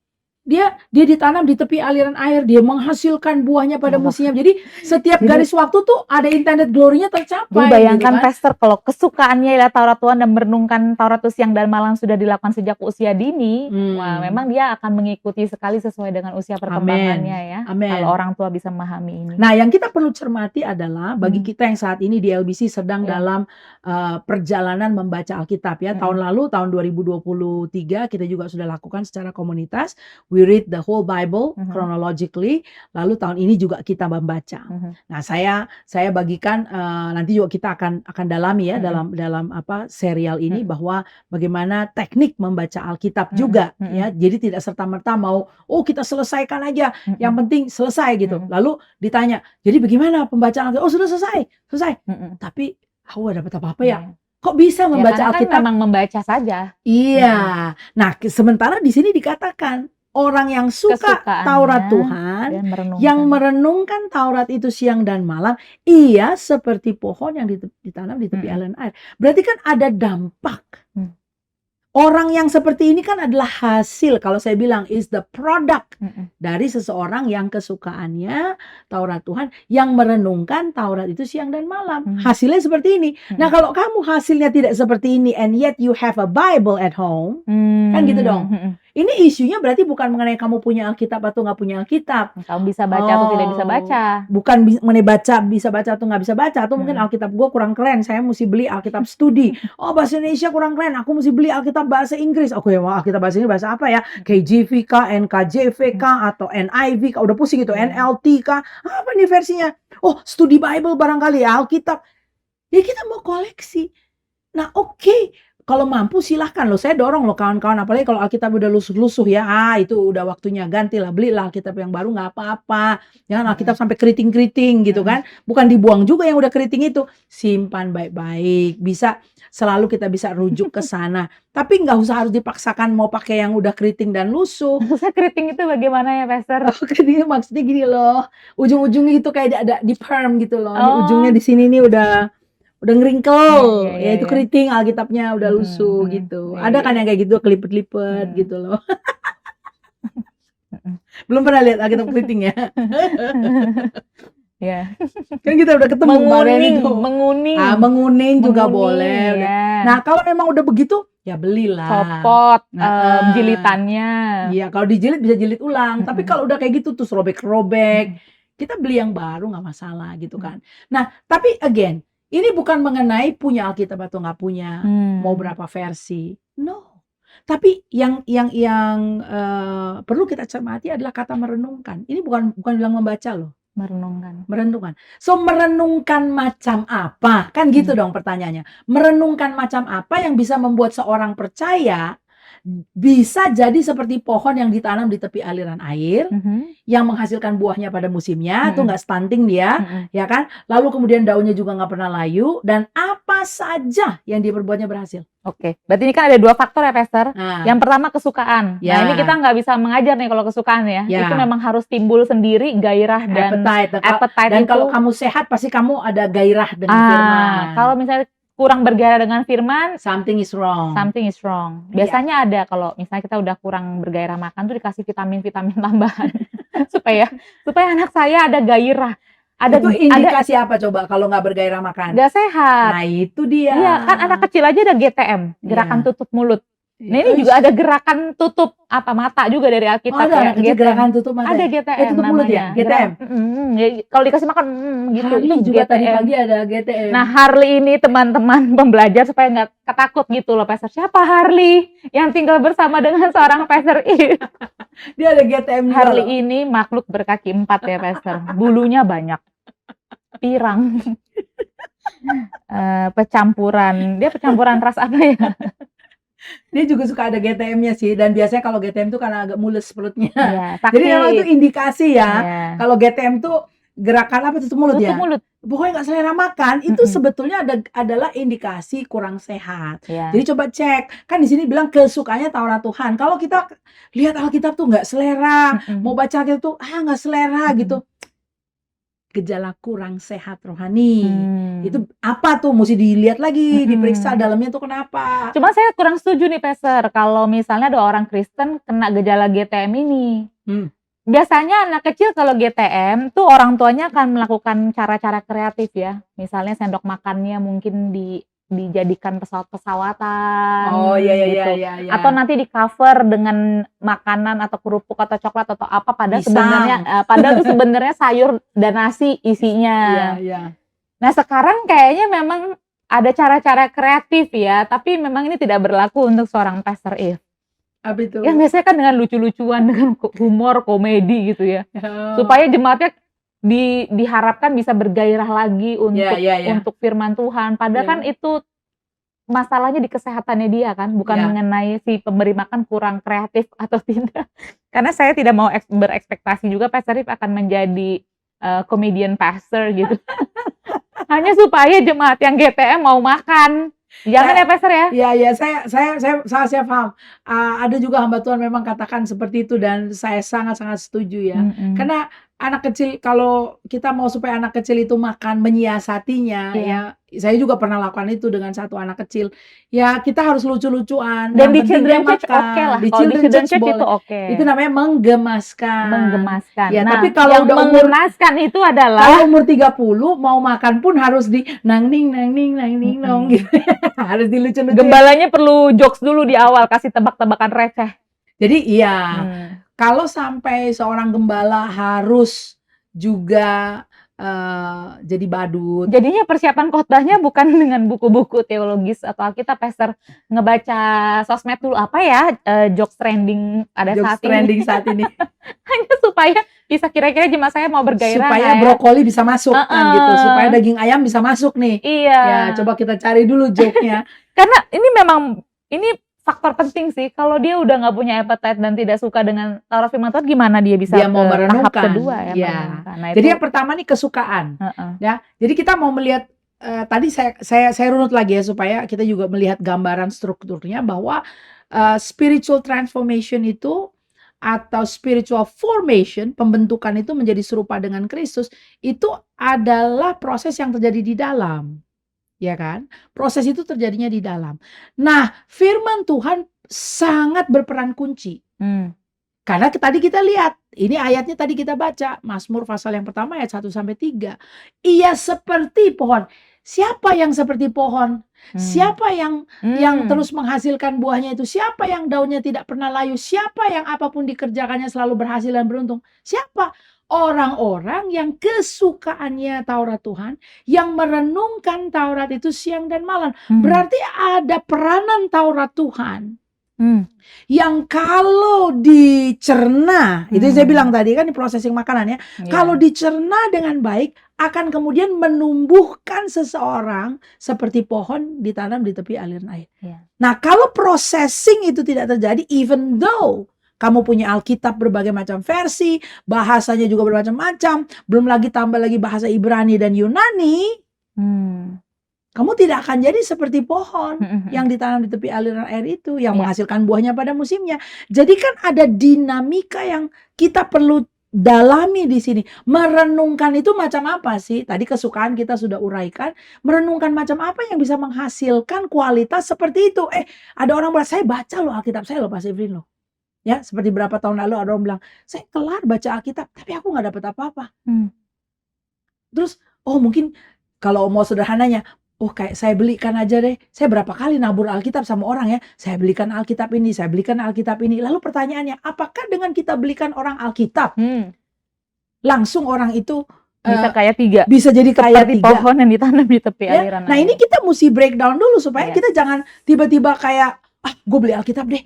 dia ditanam di tepi aliran air, dia menghasilkan buahnya pada musimnya. Jadi setiap garis waktu tuh ada intended glory-nya tercapai. Jadi bayangkan gitu kan? Pastor, kalau kesukaannya ialah Taurat Tuhan dan merenungkan Taurat itu siang dan malam sudah dilakukan sejak usia dini, wah memang dia akan mengikuti sekali sesuai dengan usia perkembangannya ya. Kalau orang tua bisa memahami ini. Nah, yang kita perlu cermati adalah bagi kita yang saat ini di LBC sedang dalam perjalanan membaca Alkitab ya. Tahun lalu, tahun 2023 kita juga sudah lakukan secara komunitas. We read the whole Bible chronologically. Lalu tahun ini juga kita membaca. Nah, saya bagikan nanti juga kita akan dalami ya dalam apa serial ini bahwa bagaimana teknik membaca Alkitab juga ya. Jadi tidak serta-merta mau kita selesaikan aja, yang penting selesai gitu. Lalu ditanya, jadi bagaimana pembacaan Alkitab? Oh, sudah selesai. Tapi aku gak dapat apa-apa ya. Kok bisa membaca Alkitab? Kan memang membaca saja. Iya. Nah, sementara di sini dikatakan orang yang suka Taurat Tuhan, yang merenungkan Taurat itu siang dan malam, ia seperti pohon yang ditanam di tepi aliran air. Berarti kan ada dampak. Orang yang seperti ini kan adalah hasil, kalau saya bilang is the product dari seseorang yang kesukaannya Taurat Tuhan, yang merenungkan Taurat itu siang dan malam. Hasilnya seperti ini. Nah, kalau kamu hasilnya tidak seperti ini and yet you have a Bible at home, kan gitu dong. Ini isunya berarti bukan mengenai kamu punya Alkitab atau nggak punya Alkitab. Kamu bisa baca atau tidak bisa baca. Bukan mengenai bisa baca atau nggak bisa baca. Atau mungkin Alkitab gue kurang keren, saya mesti beli Alkitab studi. Oh, bahasa Indonesia kurang keren, aku mesti beli Alkitab bahasa Inggris. Oke, Alkitab bahasa Inggris bahasa apa ya? KJV kah, NKJV kah, atau NIV kah? Udah pusing gitu, NLT kah? Apa nih versinya? Oh, studi Bible barangkali ya, Alkitab. Ya kita mau koleksi. Nah, oke. kalau mampu silahkan loh, saya dorong loh kawan-kawan, apalagi kalau Alkitab udah lusuh-lusuh ya, itu udah waktunya gantilah, belilah Alkitab yang baru nggak apa-apa. Jangan Alkitab sampai keriting-keriting gitu kan. Bukan dibuang juga yang udah keriting itu, simpan baik-baik. Selalu kita bisa rujuk ke sana. Tapi nggak usah harus dipaksakan mau pakai yang udah keriting dan lusuh. Maksudnya keriting itu bagaimana ya, Pastor? Keriting maksudnya gini loh, ujung-ujungnya itu kayak ada di perm gitu loh. Di ujungnya Oh. di sini nih udah ngeringkel, Iya, ya itu iya. keriting Alkitabnya udah lusuh gitu. Iya, Ada kan iya. yang kayak gitu kelipet-lipet gitu loh. Mhm. Belum pernah lihat Alkitab keriting ya? Iya. Kan kita udah ketemu kemarin itu. Menguning. Menguning juga Menguning, boleh. ya. Nah, kalau memang udah begitu, ya belilah. Copot jilitannya. Iya, kalau dijilid bisa jilid ulang. Tapi kalau udah kayak gitu terus robek-robek, kita beli yang baru nggak masalah gitu kan. Nah, tapi again, ini bukan mengenai punya Alkitab atau nggak punya, mau berapa versi. No. Tapi yang perlu kita cermati adalah kata merenungkan. Ini bukan bilang membaca loh. Merenungkan. So, merenungkan macam apa? Kan gitu dong pertanyaannya. Merenungkan macam apa yang bisa membuat seorang percaya bisa jadi seperti pohon yang ditanam di tepi aliran air, yang menghasilkan buahnya pada musimnya, tuh nggak stunting dia, ya kan? Lalu kemudian daunnya juga nggak pernah layu, dan apa saja yang dia perbuatnya berhasil. Oke, berarti ini kan ada 2 faktor ya, Pastor. Yang pertama kesukaan. Nah, ini kita nggak bisa mengajar nih kalau kesukaan ya. Itu memang harus timbul sendiri, gairah dan appetite. Dan itu. kalau kamu sehat, pasti kamu ada gairah dengan firman. Kalau misalnya kurang bergairah dengan firman, something is wrong. Biasanya ada kalau misalnya kita udah kurang bergairah makan tuh dikasih vitamin-vitamin tambahan supaya anak saya ada gairah. Itu indikasi apa coba kalau nggak bergairah makan? Nggak sehat. Nah, itu dia. Iya, kan anak kecil aja ada GTM, gerakan tutup mulut. Nah, ini juga ada gerakan tutup mata juga dari Alkitab ya. Ada gerakan tutup mata. Ada GTM tutup mulut ya, GTM. Kalau dikasih makan gitu. Harley juga GTM. Tadi pagi ada GTM. Nah, Harley ini teman-teman pembelajar supaya nggak ketakut gitu loh, Pastor. Siapa Harley yang tinggal bersama dengan seorang Pastor I? Dia ada GTM. Harley ini makhluk berkaki 4 ya, Pastor. Bulunya banyak. Pirang. Dia pecampuran ras apa ya? Dia juga suka ada GTM-nya sih, dan biasanya kalau GTM tuh karena agak mules perutnya. Ya, jadi memang itu indikasi ya. Kalau GTM tuh gerakan apa, tutup mulut ya? Pokoknya nggak selera makan, itu sebetulnya adalah indikasi kurang sehat. Jadi coba cek, kan di sini bilang kesukaannya Taurat Tuhan. Kalau kita lihat Alkitab tuh nggak selera, mau baca Alkitab tuh nggak selera gitu. Gejala kurang sehat rohani. Itu apa tuh? Mesti dilihat lagi, diperiksa dalamnya tuh kenapa. Cuma saya kurang setuju nih, Pastor, kalau misalnya ada orang Kristen kena gejala GTM ini. Biasanya anak kecil kalau GTM tuh orang tuanya akan melakukan cara-cara kreatif ya. Misalnya sendok makannya mungkin dijadikan pesawat-pesawatan. Gitu. Atau nanti di cover dengan makanan atau kerupuk atau coklat atau apa, padahal itu sebenarnya sayur dan nasi isinya. Nah, sekarang kayaknya memang ada cara-cara kreatif ya, tapi memang ini tidak berlaku untuk seorang Pastor If. Apa itu? Ya biasanya kan dengan lucu-lucuan, dengan humor, komedi gitu ya. Supaya jemaatnya diharapkan bisa bergairah lagi untuk firman Tuhan. Padahal kan itu masalahnya di kesehatannya dia kan, bukan mengenai si pemberi makan kurang kreatif atau tidak. Karena saya tidak mau berekspektasi juga Pastor If akan menjadi comedian pastor gitu. Hanya supaya jemaat yang GTM mau makan. Jangan ya, Pastor ya? Iya, saya paham. Ada juga hamba Tuhan memang katakan seperti itu, dan saya sangat-sangat setuju ya. Karena anak kecil, kalau kita mau supaya anak kecil itu makan, menyiasatinya, ya saya juga pernah lakukan itu dengan satu anak kecil. Ya kita harus lucu-lucuan. Dan di children church oke lah. Di children church boleh. itu oke. Itu namanya menggemaskan. Ya, nah, tapi kalau udah mengenaskan itu adalah kalau umur 30 mau makan pun harus di nangning nong gitu. Harus dilucu-lucuin. Gembalanya perlu jokes dulu di awal, kasih tebak-tebakan receh. Jadi kalau sampai seorang gembala harus juga jadi badut. Jadinya persiapan khotbahnya bukan dengan buku-buku teologis atau Alkitab, Pastor ngebaca sosmed dulu, apa ya, jokes trending pada Jokes saat ini. trending saat ini. Hanya supaya bisa kira-kira jemaat saya mau bergairah Supaya nggak ya? brokoli bisa masuk kan gitu, supaya Heeh. daging ayam bisa masuk nih. Iya. Ya coba kita cari dulu joke-nya. Karena ini memang, ini faktor penting sih, kalau dia udah nggak punya appetite dan tidak suka dengan Taurat Firman Tuhan, gimana dia bisa Dia mau ke tahap merenungkan. kedua ya, Ya. merenungkan. Nah Jadi itu yang pertama nih kesukaan. heeh. Ya. Jadi kita mau melihat tadi saya runut lagi ya supaya kita juga melihat gambaran strukturnya bahwa spiritual transformation itu atau spiritual formation, pembentukan itu menjadi serupa dengan Kristus, itu adalah proses yang terjadi di dalam. Ya kan? Proses itu terjadinya di dalam. Nah, firman Tuhan sangat berperan kunci. Karena tadi kita lihat, ini ayatnya tadi kita baca, Mazmur pasal yang pertama ayat 1-3. Ia seperti pohon. Siapa yang seperti pohon? Siapa yang terus menghasilkan buahnya itu? Siapa yang daunnya tidak pernah layu? Siapa yang apapun dikerjakannya selalu berhasil dan beruntung? Siapa? Orang-orang yang kesukaannya Taurat Tuhan, yang merenungkan Taurat itu siang dan malam. Berarti ada peranan Taurat Tuhan yang kalau dicerna, itu saya bilang tadi kan di processing makanan ya, kalau dicerna dengan baik akan kemudian menumbuhkan seseorang seperti pohon ditanam di tepi aliran air. Nah, kalau processing itu tidak terjadi, even though kamu punya Alkitab berbagai macam versi, bahasanya juga bermacam-macam, belum lagi tambah lagi bahasa Ibrani dan Yunani, kamu tidak akan jadi seperti pohon yang ditanam di tepi aliran air itu, yang menghasilkan buahnya pada musimnya. Jadi kan ada dinamika yang kita perlu dalami di sini. Merenungkan itu macam apa sih? Tadi kesukaan kita sudah uraikan. Merenungkan macam apa yang bisa menghasilkan kualitas seperti itu. Ada orang bilang, saya baca loh Alkitab saya loh, Pak Sevrin loh. Ya, seperti berapa tahun lalu ada orang bilang, saya kelar baca Alkitab, tapi aku nggak dapat apa-apa. Terus, mungkin kalau mau sederhananya, kayak saya belikan aja deh. Saya berapa kali nabur Alkitab sama orang ya. Saya belikan Alkitab ini, saya belikan Alkitab ini. Lalu pertanyaannya, apakah dengan kita belikan orang Alkitab, langsung orang itu bisa kaya tiga? Bisa jadi kaya seperti tiga. pohon yang ditanam di tepi aliran air. Nah ini kita mesti breakdown dulu supaya kita jangan tiba-tiba kayak, gue beli Alkitab deh.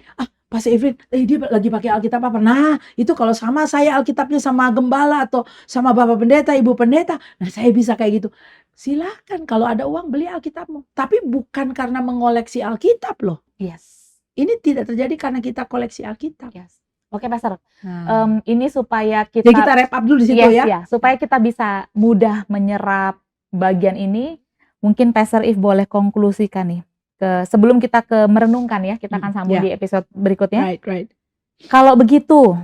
Pas Evin, dia lagi pakai Alkitab apa? Nah, itu kalau sama saya Alkitabnya sama gembala atau sama bapak pendeta, ibu pendeta, nah saya bisa kayak gitu. Silakan kalau ada uang beli Alkitabmu. Tapi bukan karena mengoleksi Alkitab loh. Ini tidak terjadi karena kita koleksi Alkitab. Oke, Pastor. Ini supaya kita... Jadi kita wrap up dulu di situ ya. Supaya kita bisa mudah menyerap bagian ini, mungkin Pastor If boleh konklusikan nih. Sebelum kita ke merenungkan ya, kita akan sambung di episode berikutnya. Right. Kalau begitu,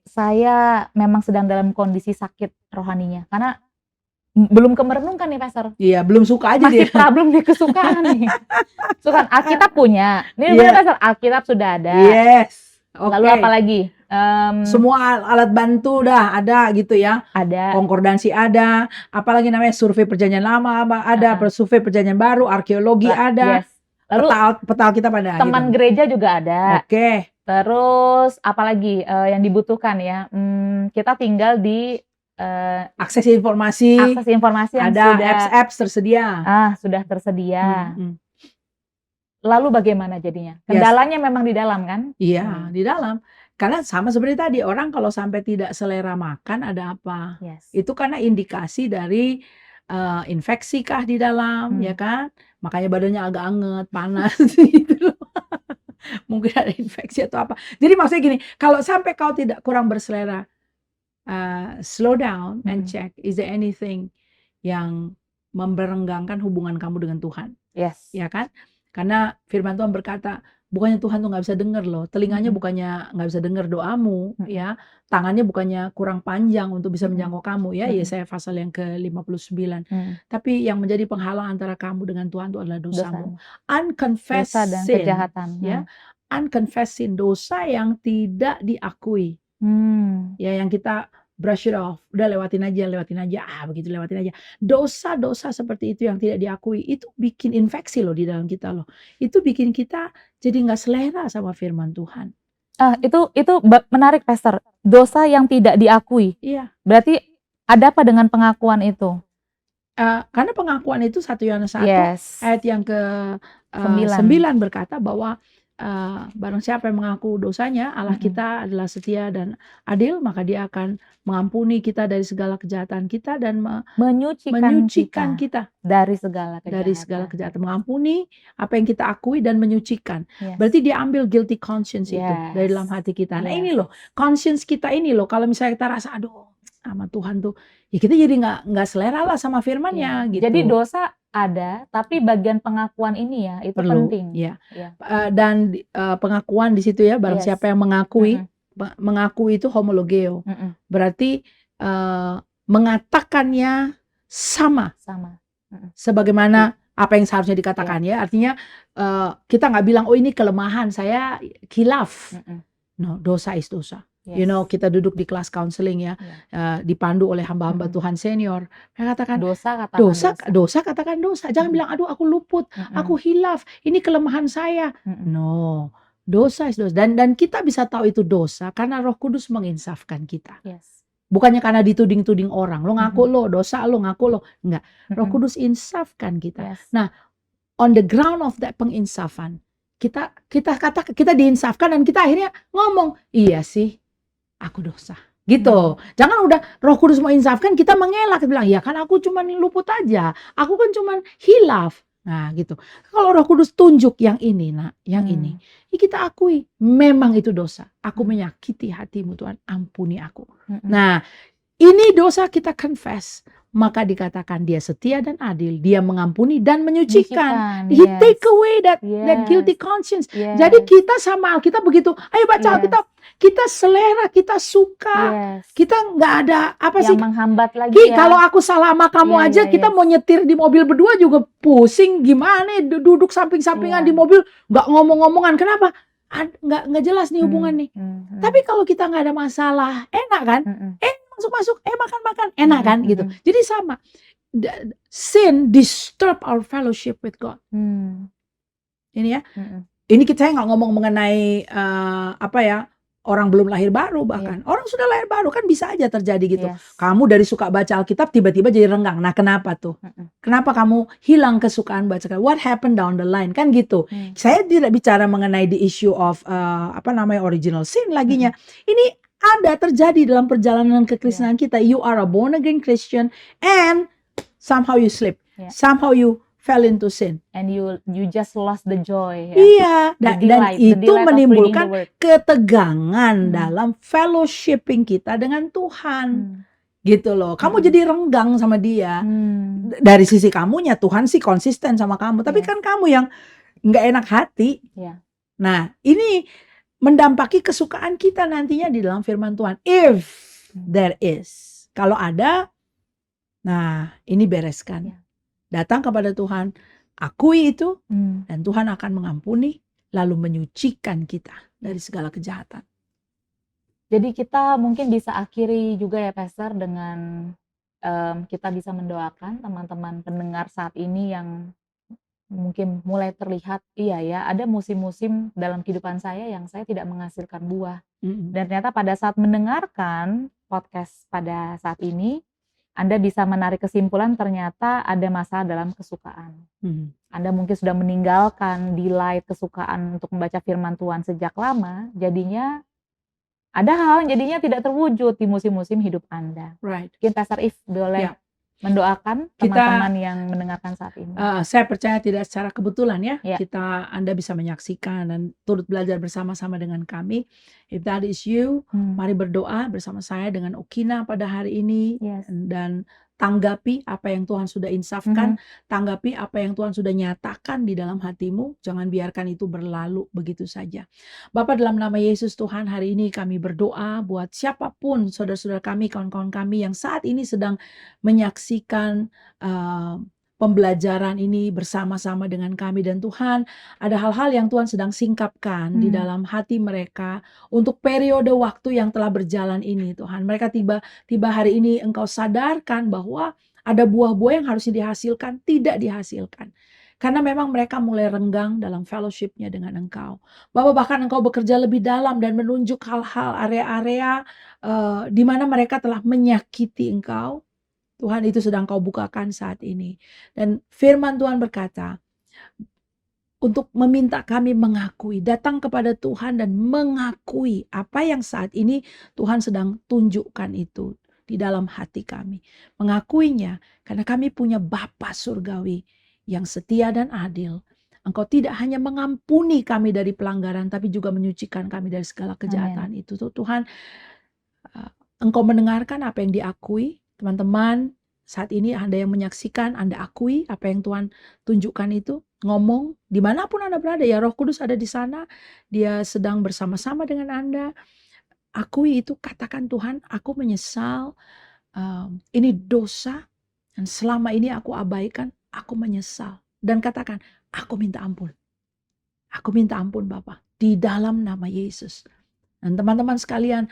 saya memang sedang dalam kondisi sakit rohaninya. Karena belum ke merenungkan nih, Pastor. Iya, belum suka aja Masih problem nih, kesukaan nih. Kesukaan, Alkitab punya. Ini benar, Pastor, Alkitab sudah ada. Lalu apa lagi? Semua alat bantu udah ada gitu ya. Ada. Konkordansi ada. Apalagi namanya survei perjanjian lama ada. Survei perjanjian baru. Arkeologi ada. Lalu peta Alkitab ada. Teman gereja juga ada. Terus apalagi yang dibutuhkan ya? Kita tinggal di akses informasi yang ada, sudah apps tersedia. Sudah tersedia. Lalu bagaimana jadinya? Kendalanya memang di dalam kan? Iya, di dalam. Karena sama seperti tadi, orang kalau sampai tidak selera makan ada apa? Itu karena indikasi dari infeksi kah di dalam, ya kan? Makanya badannya agak anget, panas gitu loh. Mungkin ada infeksi atau apa. Jadi maksudnya gini, kalau sampai kau tidak kurang berselera, slow down and check, is there anything yang memberenggangkan hubungan kamu dengan Tuhan? Ya kan? Karena firman Tuhan berkata, bukannya Tuhan tuh nggak bisa dengar loh, telinganya bukannya nggak bisa dengar doamu, ya, tangannya bukannya kurang panjang untuk bisa menjangkau kamu, ya, Yesaya pasal yang ke-59. Tapi yang menjadi penghalang antara kamu dengan Tuhan itu adalah dosamu. Unconfessed dosa dan sin, kejahatan. ya, unconfessed sin, dosa yang tidak diakui, ya, yang kita brush it off, udah lewatin aja, begitu lewatin aja. Dosa-dosa seperti itu yang tidak diakui, itu bikin infeksi loh di dalam kita loh. Itu bikin kita jadi nggak selera sama firman Tuhan. Itu menarik, Pastor. Dosa yang tidak diakui. Iya. Berarti Ada apa dengan pengakuan itu? Karena pengakuan itu 1 Yohanes 1 Yes. ayat yang ke 9 berkata bahwa barang siapa yang mengaku dosanya, Allah kita adalah setia dan adil, maka Dia akan mengampuni kita dari segala kejahatan kita dan menyucikan kita dari segala kejahatan. Mengampuni apa yang kita akui dan menyucikan. Yes. Berarti Dia ambil guilty conscience itu dari dalam hati kita. Nah ini loh, conscience kita ini loh, kalau misalnya kita rasa aduh sama Tuhan tuh, ya kita jadi nggak selera lah sama firman-Nya gitu. Jadi dosa ada, tapi bagian pengakuan ini ya itu perlu, penting. ya. Dan pengakuan di situ ya, barang siapa yang mengakui, mengakui itu homologeo, berarti mengatakannya sama. Sebagaimana apa yang seharusnya dikatakan ya, artinya kita nggak bilang oh ini kelemahan saya khilaf. No, dosa is dosa. Yes. You know, kita duduk di kelas counseling ya, dipandu oleh hamba-hamba Tuhan senior. Mereka katakan dosa, katakan dosa. Jangan bilang aduh aku luput, aku hilaf, ini kelemahan saya. No, dosa is dosa. Dan kita bisa tahu itu dosa karena Roh Kudus menginsafkan kita. Yes. Bukannya karena dituding-tuding orang, lo ngaku lo dosa, lo ngaku lo enggak. Roh Kudus insafkan kita. Yes. Nah, on the ground of that penginsafan, kita diinsafkan dan kita akhirnya ngomong, iya sih, aku dosa. Gitu. Jangan udah Roh Kudus mau insafkan kita mengelak, bilang ya kan aku cuma luput aja, aku kan cuma hilaf. Nah gitu. Kalau Roh Kudus tunjuk yang ini, ini, ya kita akui memang itu dosa. Aku menyakiti hatimu Tuhan, ampuni aku. Nah ini dosa kita confess, maka dikatakan Dia setia dan adil, Dia mengampuni dan menyucikan. He take away that guilty conscience. Jadi kita sama Alkitab begitu. Ayo baca Alkitab. Kita selera, kita suka. Kita nggak ada apa yang sih menghambat lagi ya. Kalau aku salah sama kamu aja, kita mau nyetir di mobil berdua juga pusing. Gimana duduk samping-sampingan di mobil, nggak ngomong-ngomongan. Kenapa? Nggak jelas nih hubungan nih. Tapi kalau kita nggak ada masalah, enak kan? Masuk-masuk, makan-makan, enak kan gitu. Jadi sama. Sin disturb our fellowship with God. Ini ya. Ini saya nggak ngomong mengenai orang belum lahir baru bahkan. Orang sudah lahir baru kan bisa aja terjadi gitu. Kamu dari suka baca Alkitab tiba-tiba jadi renggang. Nah kenapa tuh? Kenapa kamu hilang kesukaan baca? What happened down the line? Kan gitu. Saya tidak bicara mengenai the issue of original sin laginya. Ini ada terjadi dalam perjalanan kekristenan kita. You are a born again Christian and somehow you slip. Somehow you fell into sin. And you just lost the joy. Iya, dan itu menimbulkan ketegangan dalam fellowshipping kita dengan Tuhan. Gitu loh. Kamu jadi renggang sama Dia. Dari sisi kamunya Tuhan sih konsisten sama kamu, tapi kan kamu yang nggak enak hati. Nah, ini mendampaki kesukaan kita nantinya di dalam firman Tuhan. If there is. Kalau ada, nah ini bereskan. Datang kepada Tuhan, akui itu, dan Tuhan akan mengampuni, lalu menyucikan kita dari segala kejahatan. Jadi kita mungkin bisa akhiri juga ya Pastor dengan kita bisa mendoakan teman-teman pendengar saat ini yang mungkin mulai terlihat, iya ya, ada musim-musim dalam kehidupan saya yang saya tidak menghasilkan buah. Dan ternyata pada saat mendengarkan podcast pada saat ini, Anda bisa menarik kesimpulan ternyata ada masalah dalam kesukaan. Anda mungkin sudah meninggalkan delight kesukaan untuk membaca firman Tuhan sejak lama, jadinya ada hal yang jadinya tidak terwujud di musim-musim hidup Anda. Mungkin Pastor If boleh mendoakan teman-teman yang mendengarkan saat ini. Saya percaya tidak secara kebetulan ya. Anda bisa menyaksikan dan turut belajar bersama-sama dengan kami. If that is you, mari berdoa bersama saya dengan Okina pada hari ini. Dan tanggapi apa yang Tuhan sudah insafkan, tanggapi apa yang Tuhan sudah nyatakan di dalam hatimu, jangan biarkan itu berlalu begitu saja. Bapa, dalam nama Yesus Tuhan, hari ini kami berdoa buat siapapun saudara-saudara kami, kawan-kawan kami yang saat ini sedang menyaksikan pembelajaran ini bersama-sama dengan kami, dan Tuhan ada hal-hal yang Tuhan sedang singkapkan di dalam hati mereka untuk periode waktu yang telah berjalan ini. Tuhan, mereka tiba hari ini Engkau sadarkan bahwa ada buah-buah yang harusnya dihasilkan, tidak dihasilkan. Karena memang mereka mulai renggang dalam fellowship-nya dengan Engkau. Bapa, bahkan Engkau bekerja lebih dalam dan menunjuk hal-hal, area-area di mana mereka telah menyakiti Engkau. Tuhan, itu sedang Kau bukakan saat ini. Dan firman Tuhan berkata, untuk meminta kami mengakui, datang kepada Tuhan dan mengakui apa yang saat ini Tuhan sedang tunjukkan itu di dalam hati kami. Mengakuinya karena kami punya Bapa surgawi yang setia dan adil. Engkau tidak hanya mengampuni kami dari pelanggaran, tapi juga menyucikan kami dari segala kejahatan itu. Tuhan, Engkau mendengarkan apa yang diakui. Teman-teman, saat ini Anda yang menyaksikan, Anda akui apa yang Tuhan tunjukkan itu. Ngomong, dimanapun Anda berada, ya Roh Kudus ada di sana. Dia sedang bersama-sama dengan Anda. Akui itu, katakan, Tuhan, aku menyesal. Ini dosa. Dan selama ini aku abaikan, aku menyesal. Dan katakan, aku minta ampun. Aku minta ampun Bapa. Di dalam nama Yesus. Dan teman-teman sekalian,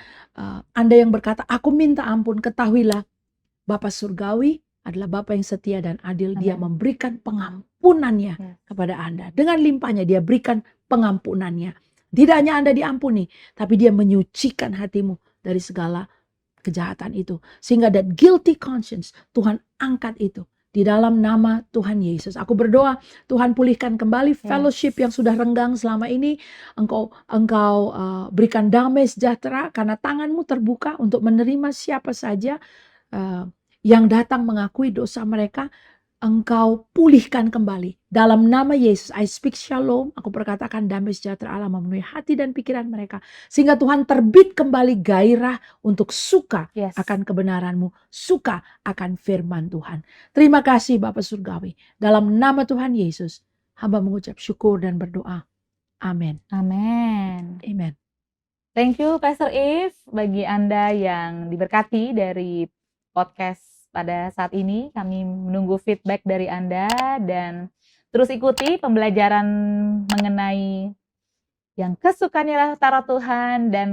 Anda yang berkata, aku minta ampun, ketahuilah Bapa surgawi adalah Bapa yang setia dan adil. Dia memberikan pengampunannya kepada Anda. Dengan limpahnya dia berikan pengampunannya. Tidak hanya Anda diampuni, tapi dia menyucikan hatimu dari segala kejahatan itu. Sehingga that guilty conscience, Tuhan angkat itu. Di dalam nama Tuhan Yesus. Aku berdoa Tuhan pulihkan kembali fellowship yang sudah renggang selama ini. Engkau berikan damai sejahtera karena tanganmu terbuka untuk menerima siapa saja yang datang mengakui dosa mereka. Engkau pulihkan kembali. Dalam nama Yesus, I speak shalom. Aku perkatakan damai sejahtera Allah memenuhi hati dan pikiran mereka. Sehingga Tuhan terbit kembali gairah untuk suka akan kebenaran-Mu. Suka akan firman Tuhan. Terima kasih Bapa Surgawi. Dalam nama Tuhan Yesus, hamba mengucap syukur dan berdoa. Amin. Amin. Amen. Thank you Pastor If. Bagi Anda yang diberkati dari podcast pada saat ini, kami menunggu feedback dari Anda dan terus ikuti pembelajaran mengenai yang kesukaan ialah Taurat Tuhan dan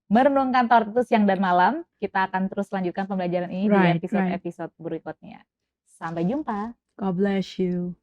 merenungkan Taurat itu siang dan malam. Kita akan terus lanjutkan pembelajaran ini di episode-episode berikutnya. Sampai jumpa. God bless you.